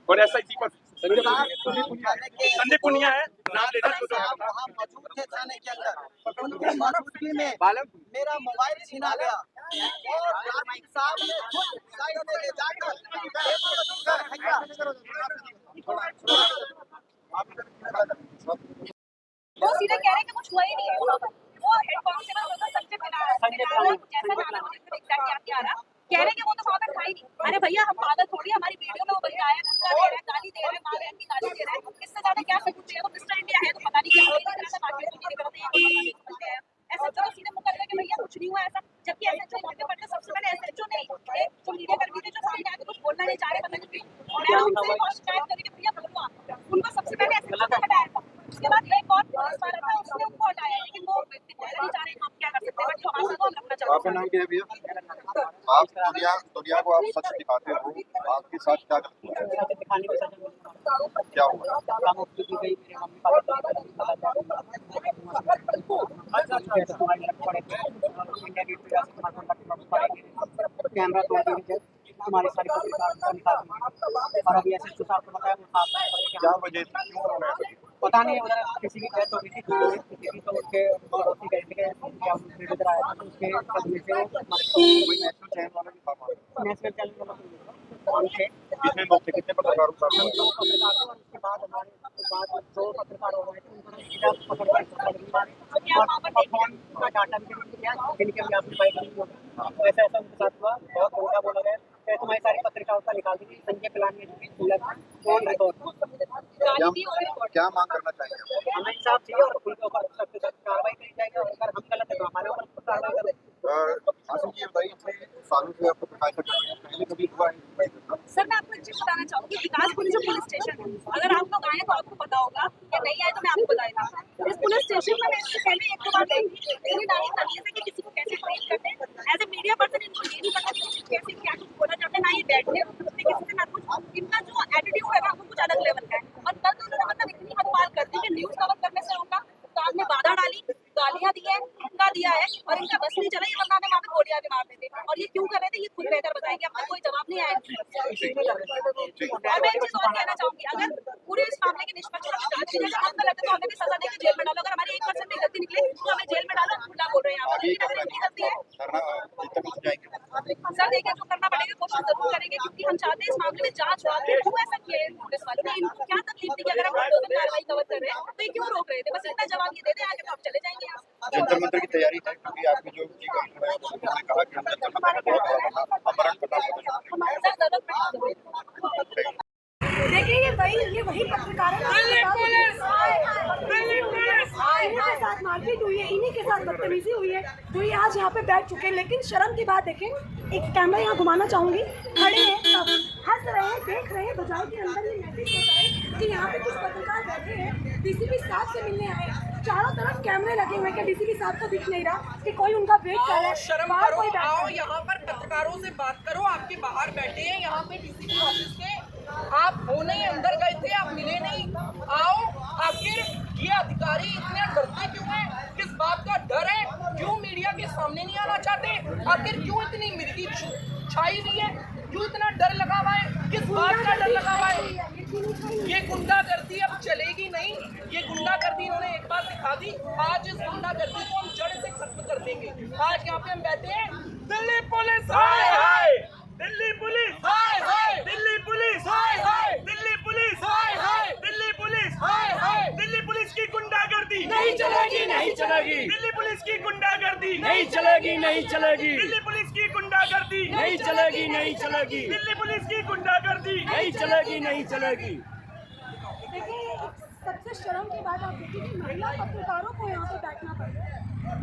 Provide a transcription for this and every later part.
और SIT पर संदीप पुनिया है नाम लेना वहाँ मौजूद थे थाने के अंदर, उनकी मौजूदगी में मेरा मोबाइल छीना गया और ट्रैफिक साहब ने खुद साइड में ले जाकर वो सीधे कह रहे हैं कि कुछ हुआ ही नहीं है। वो हेड कांस्टेबल होगा संजय पिनारा कुछ ऐसा नाम है, मुझे एग्जैक्ट याद नहीं आ रहा। कह रहे हैं कि वो तो वहाँ पर था ही नहीं। अरे भैया हम पागल थोड़ी, हमारी वीडियो में वो बंदा आया, धक्का दे रहा है, गाली दे रहा है, माँ बहन की गाली दे रहा है, इससे ज्यादा क्या सबूत चाहिए? वो मिस्टर इंडिया है तो पता नहीं क्या नहीं करता, बाकी कुछ नहीं करते हैं, SHO तो सीधे मुंह कर रहे कि भैया कुछ नहीं हुआ ऐसा, जबकि SHO मौके पर सबसे पहले SHO नहीं, एक जो मीडिया कर्मी थे जो सामने आके कुछ बोलना नहीं चाह रहे, पता नहीं क्यों, मैं उनसे शिकायत करी कि भैया बोलो आप, उनको सबसे पहले SHO को हटाया था, उसके बाद एक और पुलिस वाला था उसने उनको हटाया, लेकिन वो नहीं चाह रहे, हम क्या कर सकते हैं, बट जो हमारे को हम रखना चाहते हैं। आपका नाम क्या है भैया? आप दुनिया को आप सच दिखाते हो, आपके साथ क्या क्या हुआ? कैमरा तोड़ दिया हमारी सारी और अभी ऐसे साहब को बताया क्या वजह थी, क्यों पता नहीं, उधर किसी की डेथ हो गई थी, किसी की तो उसके पड़ोसी गए थे इधर आया था तो उसके सदमे से नेशनल चैनल वाला भी था? नेशनल चैनल वाला कितने लोग थे, कितने पत्रकारों का? उसके बाद हमारे बाद जो पत्रकार हो गए थे उनको सीधा पकड़ कर फोन का डाटा भी किया जिनके हम आपकी बाइक नहीं होगा, तो ऐसा ऐसा उनके साथ हुआ, बहुत उल्टा बोला गया। तो तुम्हारी सारी पत्रिकाओं का निकाल दी संजय प्लान में फोन रिकॉर्ड। क्या मांग करना चाहिए? हमें इंसाफ चाहिए और उनके ऊपर सख्त कार्रवाई करी जाएगी और अगर हम गलत है तो हमारे ऊपर कार्रवाई करें। आसिम जी बताइए, सालों से आपको प्रकाशित कर रहे हैं, पहले कभी हुआ है? सर मैं आपको एक चीज बताना चाहूंगी, विकासपुरी जो पुलिस स्टेशन है, अगर आप लोग आए तो आपको पता होगा, या नहीं आए तो मैं आपको बता देता हूँ। इस पुलिस स्टेशन में मैं इससे पहले एक दो बार गई थी, मेरी डाली तरीके से कि किसी को कैसे ट्रीट करते हैं, एज ए मीडिया पर्सन इनको ये नहीं पता कि कैसे क्या कुछ बोला जाता है, ना ये बैठने उठते किसी से ना कुछ, इनका जो एटीट्यूड है ना वो कुछ अलग लेवल का है। और कल तो उन्होंने मतलब इतनी हद पार कर दी कि न्यूज कवर करने से उनका कान में बाधा डाली, गालियां दी है, धक्का दिया है, और इनका बस नहीं चला, ये बंदा ने वहाँ पे गोलियां भी मार देते। और ये क्यों कर रहे थे ये खुद बेहतर बताएंगे, अब तक कोई जवाब नहीं आया। और मैं एक चीज और कहना चाहूंगी, अगर पूरे इस मामले की निष्पक्ष जांच की जाए, हम गलत है तो हमें भी सजा देकर जेल में डालो, अगर हमारी 1% भी गलती निकले तो हमें जेल में डालो, खुला बोल रहे हैं आप, लेकिन अगर इनकी गलती है सर देखिए जो करना पड़ेगा कोशिश जरूर करेंगे, क्योंकि हम चाहते हैं इस मामले में जांच हुआ कि क्यों ऐसा किया है पुलिस वालों ने, इनको क्या तकलीफ थी कि अगर हम कार्रवाई कवर कर रहे हैं तो ये क्यों रोक रहे थे, बस इतना जवाब ये दे दें आगे तो आप चले जाएंगे। जंतर मंतर की तैयारी है, क्योंकि आपने जो उन्होंने कहा कि हम जंतर मंतर में बहुत अपहरण करना देखिए ये वही पत्रकार है इनके साथ मारपीट हुई है, इन्हीं के साथ बदतमीजी हुई है, तो ये आज यहाँ पे बैठ चुके हैं। लेकिन शर्म की बात देखें, एक कैमरा यहाँ घुमाना चाहूँगी, खड़े हैं सब हंस रहे हैं, देख रहे हैं, बाजार के अंदर ये मैसेज होता है कि यहाँ पे कुछ पत्रकार बैठे हैं, DCP साहब से मिलने आए, चारों तरफ कैमरे लगे हुए हैं, क्या DCP साहब को दिख नहीं रहा कि कोई उनका वेट कर रहा है? शर्म करो, आओ यहाँ पर पत्रकारों से बात करो, आपके बाहर बैठे हैं यहाँ पे DCP ऑफिस के, आप होने अंदर गए थे, आप मिले नहीं, आओ। आखिर ये अधिकारी इतने डरते क्यों हैं, किस बात का डर है, क्यों मीडिया के सामने नहीं आना चाहते, आखिर क्यों इतनी मिर्गी छाई हुई है, क्यों इतना डर लगा हुआ है, किस बात का डर लगा हुआ है? ये गुंडागर्दी अब चलेगी नहीं, ये गुंडागर्दी इन्होंने एक बार दिखा दी, आज इस गुंडागर्दी को हम जड़ से खत्म कर देंगे। आज यहाँ पे हम बैठे हैं, दिल्ली पुलिस हाय हाय, दिल्ली पुलिस हाय हाय, दिल्ली पुलिस हाय हाय, दिल्ली पुलिस हाय हाय, दिल्ली पुलिस हाय हाय, दिल्ली पुलिस की गुंडागर्दी नहीं चलेगी, नहीं चलेगी, दिल्ली पुलिस की गुंडागर्दी नहीं चलेगी, नहीं चलेगी, दिल्ली पुलिस की गुंडागर्दी नहीं चलेगी, नहीं चलेगी, दिल्ली पुलिस की गुंडागर्दी नहीं चलेगी, नहीं चलेगी। देखिए सबसे शर्म की बात आप देखिए कि महिला पत्रकारों को यहाँ पे बैठना पड़ता है,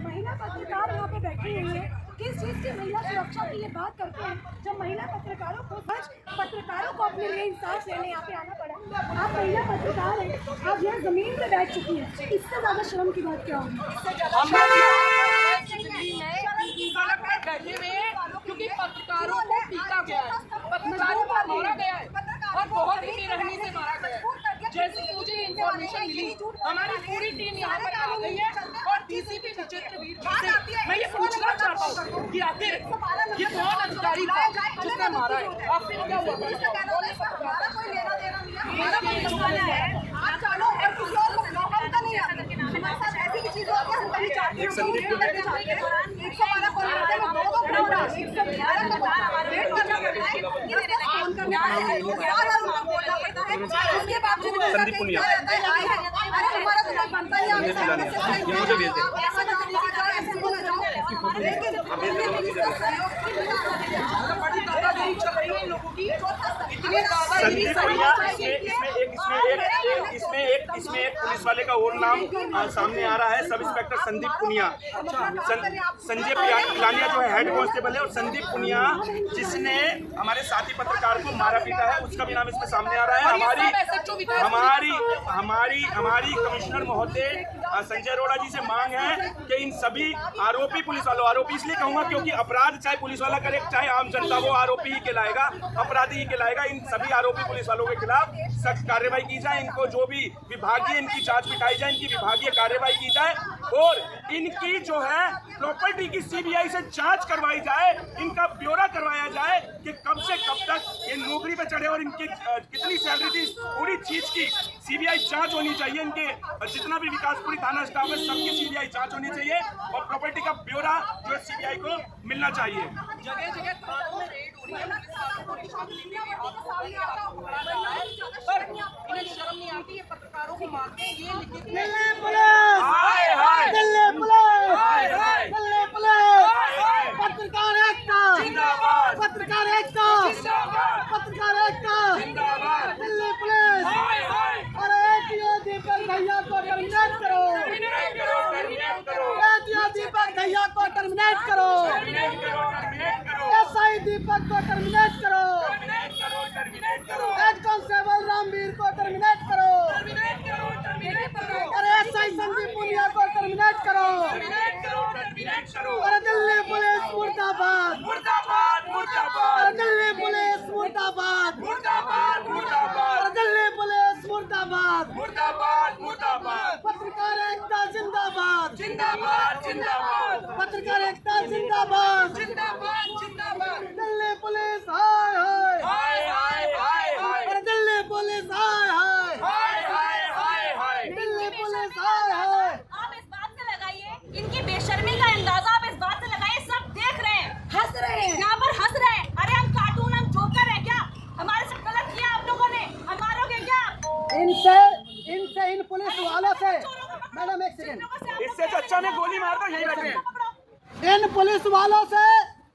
महिला पत्रकार यहाँ पे बैठी हुई है, किस चीज़ की महिला सुरक्षा की ये बात करते हैं जब महिला पत्रकारों को अपने लिए इंसाफ लेने यहाँ पे आना पड़ा। आप महिला पत्रकार हैं, आप यहाँ जमीन पे बैठ चुकी हैं, इससे ज़्यादा शर्म की बात क्या होगी? बैठे हुए हैं क्योंकि पत्रकारों को पीटा गया है, पत्रकारों को मारा गया है और बहुत ही बेरहमी से मारा गया है। जैसे मुझे इंफॉर्मेशन मिली, हमारी पूरी टीम यहाँ पर आ गई है और DCP सचित्र वीर जी से मैं ये पूछना चाहता हूँ कि आखिर ये कौन अधिकारी था जिसने मारा है? आखिर क्या हुआ? हमारा कोई लेना देना नहीं है, हमारा कोई मसला है। आप चाहो और किसी और को लोगों का नहीं है। हमारे साथ ऐसी भी चीज होती है, हम कहीं जाते हैं, हम घूमने जाते हैं, 112 कॉल करते हैं, 2 घंटा 111 का बार वेट करना पड़ता है, फोन करना पड़ता है, बार-बार उनको बोलना पड़ता है। उसके बावजूद भी संदीप पुनिया। अरे हमारा तो कोई बनता ही है, ये मुझे भेज दे। ऐसा मत कीजिए, ऐसे बोला जाओ। लेकिन बड़ी दादागिरी चल रही है इन लोगों की, इतनी दादागिरी संदीप पुनिया, इसमें एक पुलिस वाले का और नाम सामने आ रहा है, सब इंस्पेक्टर संदीप पुनिया। संजय पिलानिया जो है हेड कांस्टेबल है, और संदीप पुनिया जिसने हमारे साथी पत्रकार को मारा पीटा है, उसका भी नाम इसमें सामने आ रहा है। हमारी कमिश्नर महोदय संजय अरोड़ा जी से मांग है कि इन सभी आरोपी पुलिस वालों, आरोपी इसलिए कहूंगा क्योंकि अपराध चाहे पुलिस वाला करे चाहे आम जनता, वो आरोपी ही कहलाएगा, अपराधी ही कहलाएगा। इन सभी आरोपी पुलिस वालों के खिलाफ सख्त कार्रवाई की जाए, इनको जो भी विभागीय इनकी जांच पिटाई जाए, इनकी विभागीय कार्रवाई की जाए, और इनकी जो है प्रॉपर्टी की सीबीआई से जांच करवाई जाए, इनका ब्यौरा करवाया जाए कि कब से कब तक ये नौकरी पे चढ़े और इनकी कितनी सैलरी थी, पूरी चीज की सीबीआई जांच होनी चाहिए। इनके जितना भी विकासपुरी थाना स्टाफ है सबकी सीबीआई जांच होनी चाहिए, और प्रॉपर्टी का ब्यौरा जो है सीबीआई को मिलना चाहिए। जगह जगह थानों में रेड हो रही है, पुलिस वालों को रिश्वत लेने में पर इन्हें शर्म नहीं आती, ये पत्रकारों को मारते हैं, ये लिखित में पत्रकार एकता, पत्रकार एकता, पत्रकार एकता, दिल्ली पुलिस, अरे दीपक भैया को टर्मिनेट करो, दीपक भैया को टर्मिनेट करो, एसआई दीपक को टर्मिनेट करो, हेड कांस्टेबल रामवीर को टर्मिनेट करो, अरे एसआई संदीप पुनिया को टर्मिनेट करो, अरे दिल्ली पुलिस मुर्दाबाद, अरे दिल्ली पुलिस मुर्दाबाद, अरे दिल्ली पुलिस मुर्दाबाद, पत्रकार एकता जिंदाबाद, पत्रकार एकता जिंदाबाद, दिल्ली पुलिस हाय हाय, अरे दिल्ली पुलिस हाय हाय, दिल्ली पुलिस हाय हाय। आप इस बात से लगाइए, इनकी बेशर्मी का अंदाजा आप इस बात से लगाइए, सब देख रहे हैं, हंस रहे हैं, यहाँ पर हंस रहे हैं। अरे हम कार्टून, हम जोकर है क्या? हमारे से गलत किया आप लोगों ने, हम मारोगे क्या? इन पुलिस वालों से, मैडम एक सेकंड, इससे अच्छा में गोली मार दो, यही बैठे। इन पुलिस वालों से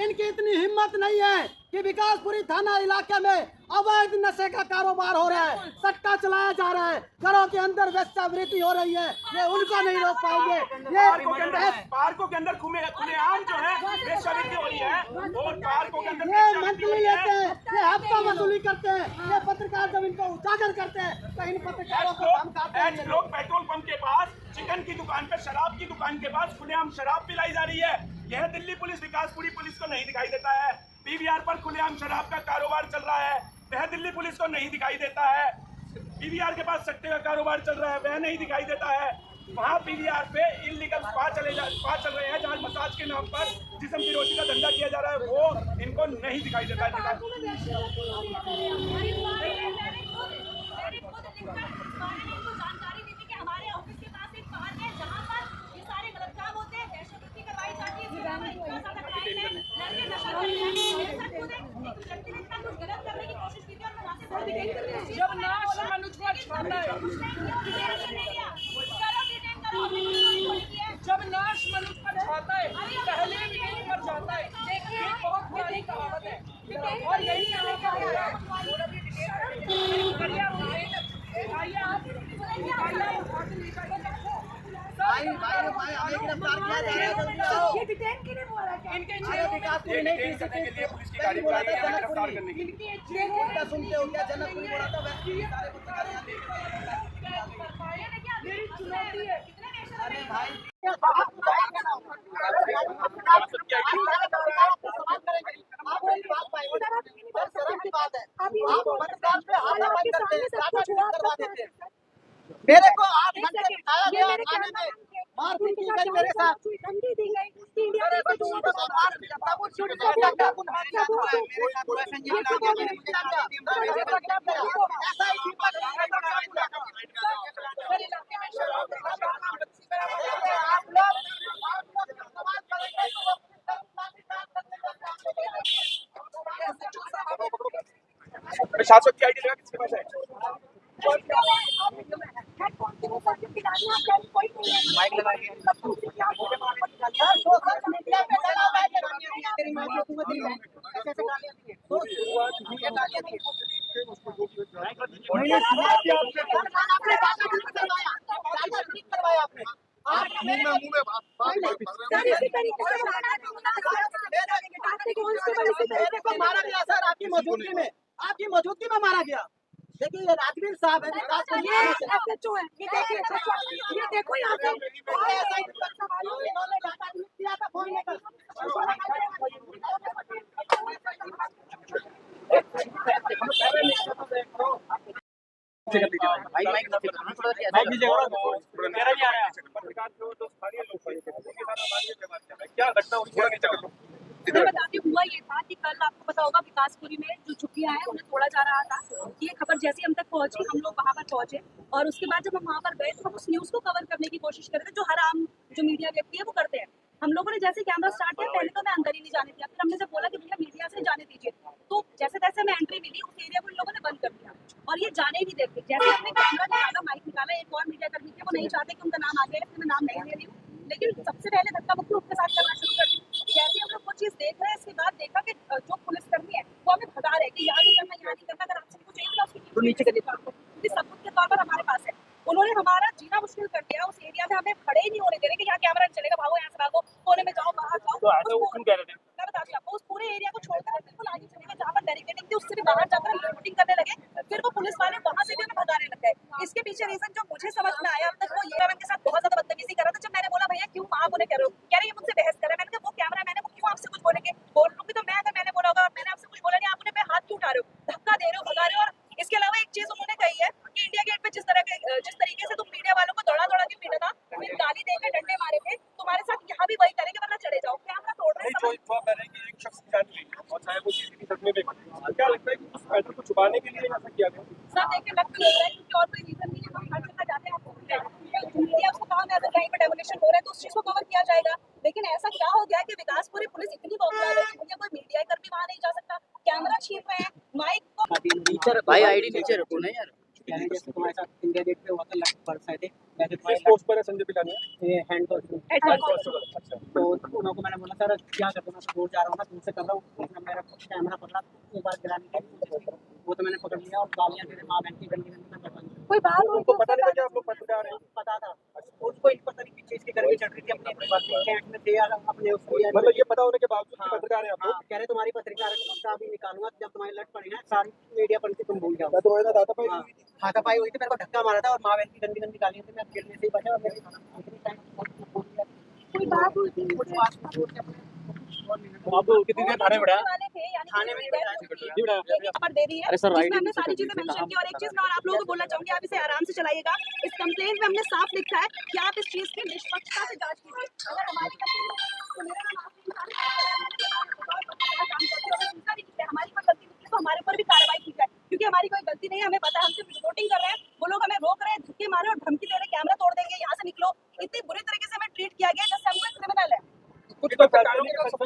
इनकी इतनी हिम्मत नहीं है कि विकासपुरी थाना इलाके में अवैध नशे का कारोबार हो रहा है, सट्टा चलाया जा रहा है, घरों के अंदर वेश्यावृत्ति हो रही है, ये उनको नहीं रोक पाएंगे। ये पार्कों के अंदर खुलेआम जो है वेश्यावृत्ति हो रही है, और पार्कों के अंदर ये मंथली लेते हैं, ये हफ्ता वसूली करते हैं, ये पत्रकार जब इनको उजागर करते हैं तो इन पत्रकारों को धमकाते हैं। लोग पेट्रोल पंप के पास, चिकन की दुकान पे, शराब की दुकान के पास खुलेआम शराब पिलाई जा रही है। यह दिल्ली पुलिस, विकासपुरी पुलिस को नहीं दिखाई देता है। पीवीआर पर खुलेआम शराब का कारोबार चल रहा है, वह दिल्ली पुलिस को नहीं दिखाई देता है। पीवीआर के पास सट्टे का कारोबार चल रहा है, वह नहीं दिखाई देता है। वहाँ पीवीआर पे इलीगल स्पा चल रहे हैं, जहाँ मसाज के नाम पर जिस्म फिरोशी का धंधा किया जा रहा है, वो इनको नहीं दिखाई देता है। जब नाश मनुष्य पर छाता है, जब नाश मनुष्य पर छाता है, पहले भी नहीं पर जाता है। ये बहुत पुरानी कहावत है, और यही ये डिटेन के लिए बोला क्या? इनके विकासपुरी नहीं थी, करने के लिए पुलिस की गाड़ी बुलाई है गिरफ्तार करने के लिए। उल्टा सुनते हो क्या? जनकपुरी बोला था वैसे सारे पत्रकार मेरी चुनौती है। अरे भाई मेरे को 8 घंटे बिताया गया थाने में, मारपीट की गई मेरे साथ, मेरे साथ हुआ है, मेरे साथ हुआ है, संजीव लालिया जी ने मुझे गाली दी, ऐसा ही दीपक आप लोग सवाल करेंगे शाश्वत की आईडी लगा किसके पास है? माइक लगा के सोशल मीडिया पे लगा हुआ है कि तेरी माँ को तू तेरी बहन ऐसे ऐसे गालियां दी है। गालियां दी करवाया आपने सर इसी तरीके से मेरे को मारा गया सर, आपकी मौजूदगी में मारा गया। देखिए ये राजवीर साहब है, विकास ये SHO है, ये देखिए ये देखो यहाँ पे इन्होंने डाटा दिया था फोन में भाई माइक मेरा नहीं आ रहा है। पत्रकार जो स्थानीय लोग हैं, उनके साथ हमारी ये बात है। क्या घटना हुई थोड़ा नीचे कर लो। मैं बताती हूँ, हुआ ये था कि कल आपको पता होगा विकासपुरी में जो झुग्गियाँ हैं उन्हें तोड़ा जा रहा था। ये खबर जैसे हम तक पहुंची, हम लोग वहाँ पर पहुंचे और उसके बाद जब हम वहाँ पर गए तो हम उस न्यूज़ को कवर करने की कोशिश कर रहे थे जो हर आम जो मीडिया व्यक्ति है वो करते हैं। हम लोगों ने जैसे कैमरा स्टार्ट किया, पहले तो मैं अंदर ही नहीं जाने दिया, फिर हमने जब बोला कि भैया मीडिया से जाने दीजिए, तो जैसे तैसे हमें एंट्री मिली, उस एरिया को इन लोगों ने बंद कर दिया और ये जाने ही नहीं देते। जैसे हमने कैमरा निकाला, माइक निकाला, एक और मीडिया कर्मी थे, वो नहीं चाहते कि उनका नाम आ जाए, इसलिए मैं नाम नहीं ले रही हूँ, लेकिन सबसे पहले धक्का मुक्की उनके साथ करना शुरू कर दी। जैसे हम लोग वो चीज़ देख रहे हैं, इसके बाद देखा कि जो पुलिसकर्मी है वो हमें भगा रहे कि यहाँ नहीं करना, यहाँ नहीं करना, अगर आपसे कुछ चाहिए तो उसकी तो नीचे कर सबूत के तौर पर हमारे पास है। उन्होंने हमारा जीना मुश्किल कर दिया, उस एरिया में हमें खड़े ही नहीं होने दे रहे कि यहाँ कैमरा नहीं चलेगा, भागो यहाँ से, भागो कोने में जाओ, बाहर जाओ। तो ऐसे वो क्यों कह रहे थे? मैं बताती हूँ आपको, उस पूरे एरिया को छोड़कर हम बिल्कुल आगे चले गए जहाँ पर बैरिकेडिंग थी, उससे भी बाहर जाकर लूटिंग करने लगे। फिर वो पुलिस वाले वहाँ से भी हमें भगाने लग गए। इसके पीछे रीजन जो मुझे समझ में आया अब तक वो ये, उनके साथ बहुत ज्यादा बदतमीजी कर रहा था। जब मैंने बोला भैया क्यों आप उन्हें कह रहे हो, कह रहे ये मुझसे बहस कर रहे हैं। मैंने कहा वो कैमरा मैंने, वो क्यों आपसे कुछ बोलेंगे, बोल लूंगी तो मैं, अगर मैंने बोला होगा, मैंने आपसे कुछ बोला नहीं, आप उन्हें पे हाथ क्यों उठा रहे हो, धक्का दे रहे हो, भगा रहे हो। और इसके अलावा एक चीज उन्होंने कही है कि इंडिया गेट पे जिस तरीके से तुम मीडिया वालों को दौड़ा दौड़ा के पीटा था, फिर गाली देकर डंडे मारे थे, तुम्हारे साथ यहाँ भी वही करेंगे वरना चले जाओ। कैमरा तोड़ रहे हैं। जो कह रहे हैं कि एक शख्स की जान ली और चाहे वो सीसीटीवी तस्वीर में देखो, क्या लगता है कि उस मैटर को छुपाने के लिए ऐसा किया गया? सब देख के लग तो रहा है क्योंकि और कोई रीजन नहीं है। हम हर जगह जाते हैं, मीडिया उसको काम है, अगर कहीं पर डेमोलिशन हो रहा है तो उस चीज को कवर किया जाएगा। लेकिन ऐसा क्या हो गया कि विकासपुरी पुलिस इतनी पॉपुलर है कि भैया कोई मीडिया कर्मी वहाँ नहीं जा सकता, कैमरा छीन रहे हैं, माइक को भाई आईडी नीचे रखो ना यार। जैसे तुम्हारे साथ इंडिया गेट पे हुआ था, लग पर साइड वैसे किस पोस्ट पर है संजय पिलानी? ये हैंड अच्छा, तो उनको मैंने बोला सर क्या कर दूँ, मैं दूर जा रहा हूँ ना, दूर से कर रहा हूँ, मेरा कैमरा पकड़ा, एक बार गिराने के वो तो मैंने पकड़ लिया और गालियाँ दे रहे, माँ बहन की गंदी गंदी मैं कोई बात हो उनको पता नहीं था कि आप लोग पत्रकार हैं? पता था उसको, पता नहीं किस चीज़ की गर्मी चढ़ रही थी, अपने कैंट में थे यार, अपने उसको मतलब ये पता होने के बावजूद कि पत्रकार हैं आप लोग? हाँ, कह रहे तुम्हारी पत्रिका अभी निकालूंगा, जब तुम्हारी लट पड़ी ना सारी मीडिया पर तुम भूल जाओ। मैं तुम्हारे साथ हाथापाई हाँ, हाथापाई हुई थी, मेरे को धक्का मारा था और माँ बहन की गंदी गंदी गालियाँ थी, मैं गिरने से ही बचा और मेरे कोई बात हुई थी कुछ बात आप कितनी देर थाने में बैठा? वाले थे, यानी थाने में खबर दे दी है जिसमें हमने सारी चीजें मेंशन की। और एक चीज मैं और आप लोगों को बोलना चाहूंगी, आप इसे आराम से चलाइएगा। इस कंप्लेंट में हमने साफ लिखा है कि आप इस चीज की निष्पक्षता से जांच कीजिए। अगर हमारी तो मेरा नाम हमारी कोई गलती नहीं तो हमारे ऊपर भी कार्रवाई की जाए, क्योंकि हमारी कोई गलती नहीं है, हमें पता है, हम सिर्फ रिपोर्टिंग कर रहे हैं। वो लोग हमें रोक रहे हैं, धक्के मारे और धमकी दे रहे हैं, कैमरा तोड़ देंगे, यहाँ से निकलो। इतनी बुरी तरीके से हमें ट्रीट किया गया जैसे हम कोई क्रिमिनल है। कुछ पत्रकारों के साथ